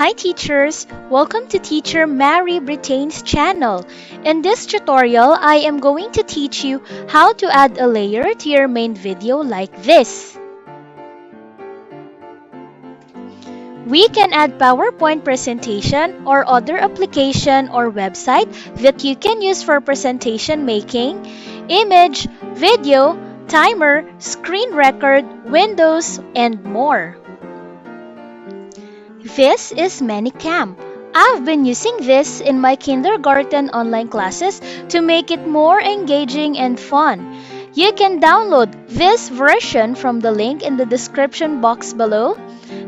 Hi teachers! Welcome to Teacher Mary Britain's channel. In this tutorial, I am going to teach you how to add a layer to your main video like this. We can add PowerPoint presentation or other application or website that you can use for presentation making, image, video, timer, screen record, windows, and more. This is ManyCam. I've been using this in my kindergarten online classes to make it more engaging and fun. You can download this version from the link in the description box below.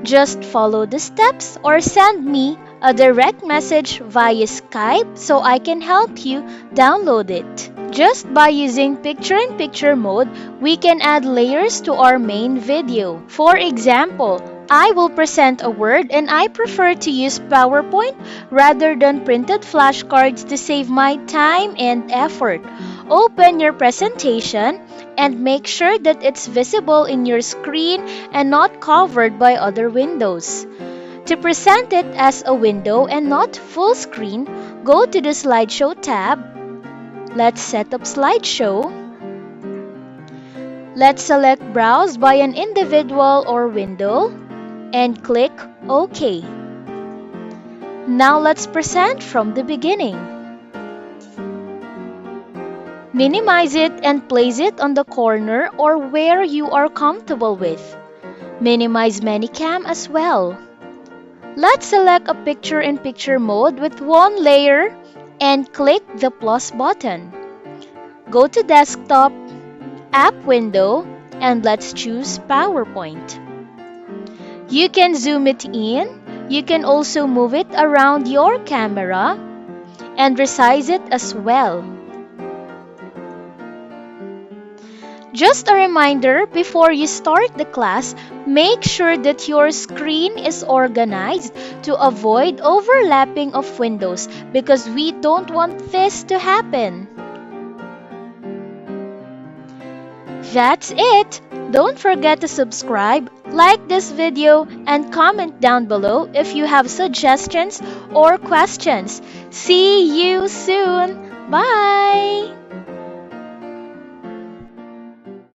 Just follow the steps or send me a direct message via Skype so I can help you download it. Just by using picture-in-picture mode, we can add layers to our main video. For example, I will present a word and I prefer to use PowerPoint rather than printed flashcards to save my time and effort. Open your presentation and make sure that it's visible in your screen and not covered by other windows. To present it as a window and not full screen, go to the Slideshow tab. Let's set up Slideshow. Let's select Browse by an individual or window and click OK. Now let's present from the beginning. Minimize it and place it on the corner or where you are comfortable with. Minimize ManyCam as well. Let's select a picture-in-picture mode with one layer and click the plus button. Go to Desktop, App Window, and let's choose PowerPoint. You can zoom it in. You can also move it around your camera and resize it as well. Just a reminder, before you start the class, make sure that your screen is organized to avoid overlapping of windows because we don't want this to happen. That's it! Don't forget to subscribe, like this video, and comment down below if you have suggestions or questions. See you soon! Bye!